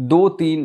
2-3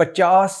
50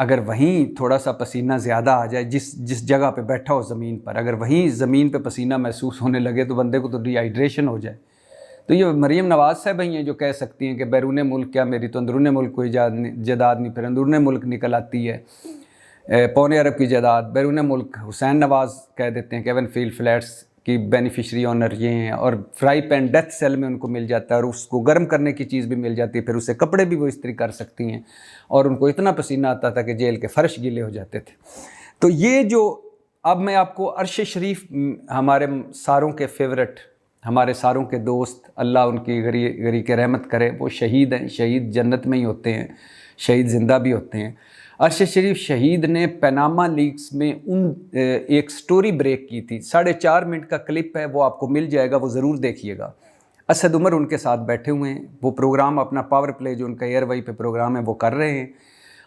اگر وہیں تھوڑا سا پسینہ زیادہ آ جائے جس جگہ پہ بیٹھا ہو زمین پر، اگر وہیں زمین پہ پسینہ محسوس ہونے لگے تو بندے کو تو ڈی ہائیڈریشن ہو جائے۔ تو یہ مریم نواز صاحب ہی ہیں جو کہہ سکتی ہیں کہ بیرون ملک کیا، میری تو اندرون ملک کوئی جائیداد نہیں، پھر اندرون ملک نکل آتی ہے پونے ارب کی جائیداد، بیرون ملک حسین نواز کہہ دیتے ہیں، کیون فیلڈ فلیٹس کی بینیفیشری آنر یہ ہیں، اور فرائی پین ڈیتھ سیل میں ان کو مل جاتا ہے، اور اس کو گرم کرنے کی چیز بھی مل جاتی ہے، پھر اسے کپڑے بھی وہ استری کر سکتی ہیں، اور ان کو اتنا پسینہ آتا تھا کہ جیل کے فرش گیلے ہو جاتے تھے۔ تو یہ جو اب میں آپ کو عرش شریف، ہمارے ساروں کے فیورٹ، ہمارے ساروں کے دوست، اللہ ان کی غری کے رحمت کرے، وہ شہید ہیں، شہید جنت میں ہی ہوتے ہیں، شہید زندہ بھی ہوتے ہیں۔ عرش شریف شہید نے پیناما لیکس میں ایک سٹوری بریک کی تھی، 4.5 منٹ کا کلپ ہے، وہ آپ کو مل جائے گا، وہ ضرور دیکھیے گا۔ اسد عمر ان کے ساتھ بیٹھے ہوئے ہیں، وہ پروگرام اپنا پاور پلے جو ان کا ایئر وائی پہ پروگرام ہے وہ کر رہے ہیں،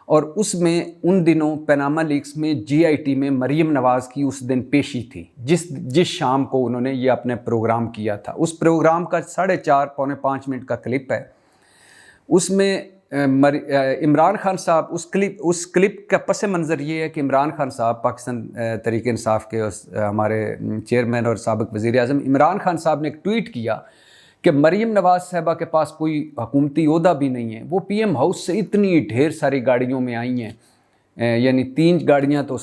اور اس میں ان دنوں پیناما لیکس میں GIT میں مریم نواز کی اس دن پیشی تھی، جس شام کو انہوں نے یہ اپنے پروگرام کیا تھا۔ اس پروگرام کا 4.5 پونے 5 منٹ کا کلپ ہے۔ اس میں عمران خان صاحب، اس کلپ کا پس منظر یہ ہے کہ عمران خان صاحب، پاکستان تحریک انصاف کے ہمارے چیئرمین اور سابق وزیر اعظم عمران خان صاحب نے ایک ٹویٹ کیا کہ مریم نواز صاحبہ کے پاس کوئی حکومتی عہدہ بھی نہیں ہے، وہ PM ہاؤس سے اتنی ڈھیر ساری گاڑیوں میں آئی ہیں، یعنی 3 گاڑیاں تو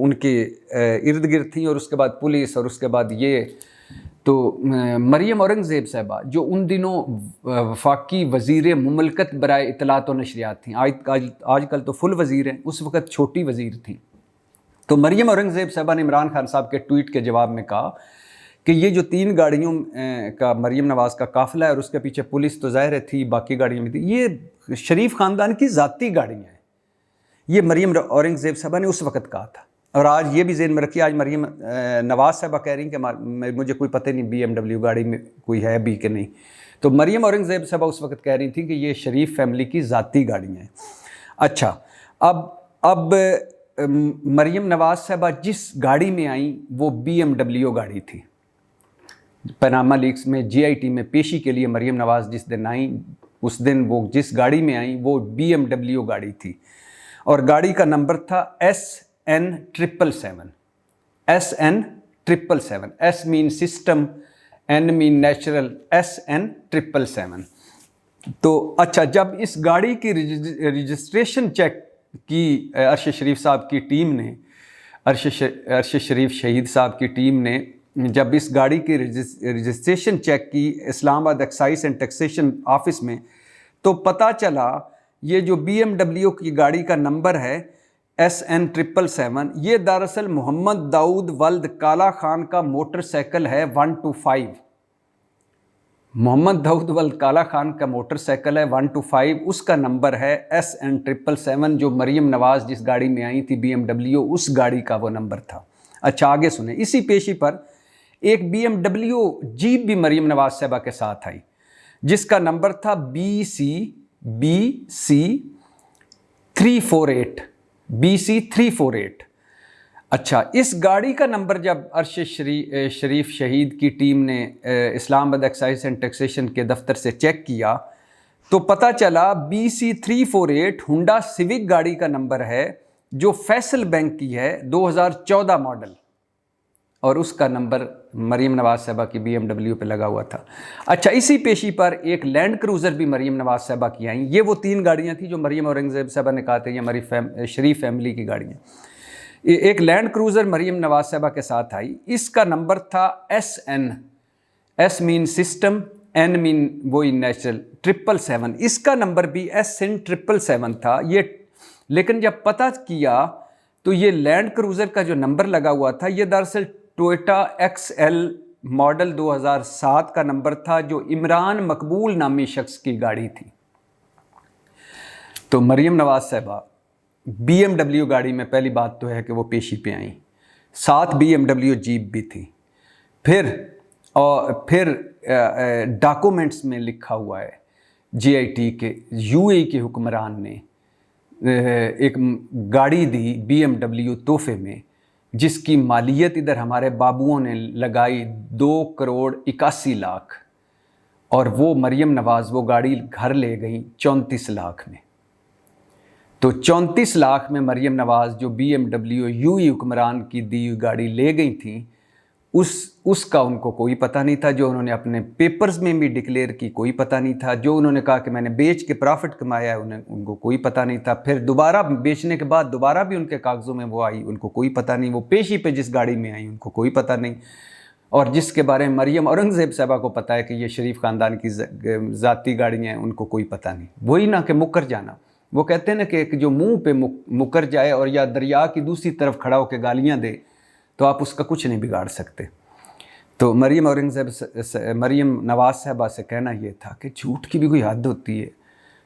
ان کے ارد گرد تھیں، اور اس کے بعد پولیس، اور اس کے بعد یہ تو مریم اورنگزیب صاحبہ جو ان دنوں وفاقی وزیر مملکت برائے اطلاعات و نشریات تھیں، آج کل تو فل وزیر ہیں، اس وقت چھوٹی وزیر تھیں۔ تو مریم اورنگزیب صاحبہ نے عمران خان صاحب کے ٹویٹ کے جواب میں کہا کہ یہ جو 3 گاڑیوں کا مریم نواز کا قافلہ ہے، اور اس کے پیچھے پولیس تو ظاہر تھی، باقی گاڑیاں بھی تھی، یہ شریف خاندان کی ذاتی گاڑیاں ہیں۔ یہ مریم اورنگزیب صاحبہ نے اس وقت کہا تھا، اور آج یہ بھی ذہن میں رکھیے، آج مریم نواز صاحبہ کہہ رہی ہیں کہ مجھے کوئی پتہ نہیں BMW گاڑی میں کوئی ہے بھی کہ نہیں۔ تو مریم اورنگزیب صاحبہ اس وقت کہہ رہی تھیں کہ یہ شریف فیملی کی ذاتی گاڑیاں ہیں۔ اچھا، اب مریم نواز صاحبہ جس گاڑی میں آئیں وہ BMW گاڑی تھی۔ پیناما لیکس میں GIT میں پیشی کے لیے مریم نواز جس دن آئیں، اس دن وہ جس گاڑی میں آئیں وہ BMW گاڑی تھی، اور گاڑی کا نمبر تھا SN777۔ SN777، S مین سسٹم، N مین نیچرل، SN777۔ تو اچھا، جب اس گاڑی کی رجسٹریشن چیک کی عرش شریف صاحب کی ٹیم نے، عرش شریف شہید صاحب کی ٹیم نے جب اس گاڑی کی رجسٹریشن چیک کی اسلام آباد ایکسائز اینڈ ٹیکسیشن آفس میں، تو پتہ چلا یہ جو BMW کی گاڑی کا نمبر ہے SN777، یہ دراصل محمد داؤد ولد کالا خان کا موٹر سائیکل ہے 125۔ محمد داؤد ولد کالا خان کا موٹر سائیکل ہے 125، اس کا نمبر ہے SN777، جو مریم نواز جس گاڑی میں آئی تھی BMW، اس گاڑی کا وہ نمبر تھا۔ اچھا، آگے سنیں، اسی پیشی پر ایک BMW جیپ بھی مریم نواز صاحبہ کے ساتھ آئی، جس کا نمبر تھا BC 348۔ اچھا، اس گاڑی کا نمبر جب عرش شریف شہید کی ٹیم نے اسلام آباد ایکسائز اینڈ ٹیکسیشن کے دفتر سے چیک کیا تو پتہ چلا BC 348 ہونڈا سیوک گاڑی کا نمبر ہے، جو فیصل بینک کی ہے، 2014 ماڈل، اور اس کا نمبر مریم نواز صاحبہ کی BMW پہ لگا ہوا تھا۔ اچھا، اسی پیشی پر ایک لینڈ کروزر بھی مریم نواز صاحبہ کی آئیں۔ یہ وہ 3 گاڑیاں تھیں جو مریم اورنگزیب صاحبہ نے کہا تھا یہ ہماری شریف فیملی کی گاڑیاں۔ ایک لینڈ کروزر مریم نواز صاحبہ کے ساتھ آئی، اس کا نمبر تھا SN، S مین سسٹم، N مین وہی نیچرل، 777، اس کا نمبر بھی SN777 تھا۔ لیکن جب پتہ کیا تو یہ لینڈ کروزر کا جو نمبر لگا ہوا تھا یہ دراصل ٹوئٹا XL ماڈل 2007 کا نمبر تھا، جو عمران مقبول نامی شخص کی گاڑی تھی۔ تو مریم نواز صاحبہ BMW گاڑی میں پہلی بات تو ہے کہ وہ پیشی پہ آئیں، ساتھ BMW جیپ بھی تھی۔ پھر ڈاکومنٹس میں لکھا ہوا ہے GIT کے UAE کے حکمران نے ایک گاڑی دی BMW تحفے میں، جس کی مالیت ادھر ہمارے بابوؤں نے لگائی 2,81,00,000، اور وہ مریم نواز وہ گاڑی گھر لے گئیں 34 لاکھ میں۔ تو 34 لاکھ میں مریم نواز جو BMW یوئی حکمران کی دی ہوئی گاڑی لے گئی تھیں اس کا ان کو کوئی پتہ نہیں تھا. جو انہوں نے اپنے پیپرز میں بھی ڈکلیئر کی کوئی پتہ نہیں تھا. جو انہوں نے کہا کہ میں نے بیچ کے پرافٹ کمایا ہے ان کو کوئی پتہ نہیں تھا. پھر دوبارہ بیچنے کے بعد دوبارہ بھی ان کے کاغذوں میں وہ آئی, ان کو کوئی پتہ نہیں. وہ پیشی پہ جس گاڑی میں آئی ان کو کوئی پتہ نہیں. اور جس کے بارے میں مریم اورنگزیب صاحبہ کو پتہ ہے کہ یہ شریف خاندان کی ذاتی گاڑیاں ہیں, ان کو کوئی پتہ نہیں. وہی نہ کہ مکر جانا. وہ کہتے ہیں نا کہ ایک جو منہ پہ مکر جائے اور یا دریا کی دوسری طرف کھڑا ہو کے گالیاں دے تو آپ اس کا کچھ نہیں بگاڑ سکتے. تو مریم نواز صاحبہ سے کہنا یہ تھا کہ جھوٹ کی بھی کوئی حد ہوتی ہے.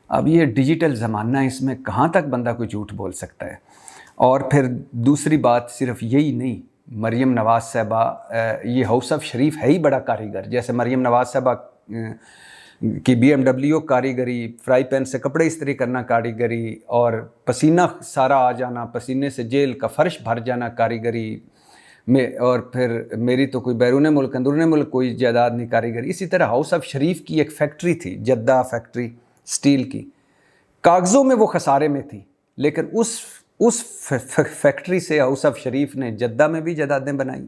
اب یہ ڈیجیٹل زمانہ ہے, اس میں کہاں تک بندہ کوئی جھوٹ بول سکتا ہے. اور پھر دوسری بات صرف یہی نہیں, مریم نواز صاحبہ یہ ہاؤس آف شریف ہے ہی بڑا کاریگر. جیسے مریم نواز صاحبہ کی BMW کاریگری, فرائی پین سے کپڑے استری کرنا کاریگری, اور پسینہ سارا آ جانا, پسینے سے جیل کا فرش بھر جانا کاریگری میں. اور پھر میری تو کوئی بیرون ملک اندرون ملک کوئی جائیداد نہیں کاریگری. اسی طرح ہاؤس آف شریف کی ایک فیکٹری تھی, جدہ فیکٹری سٹیل کی, کاغذوں میں وہ خسارے میں تھی, لیکن اس فیکٹری سے ہاؤس آف شریف نے جدہ میں بھی جائیدادیں بنائیں,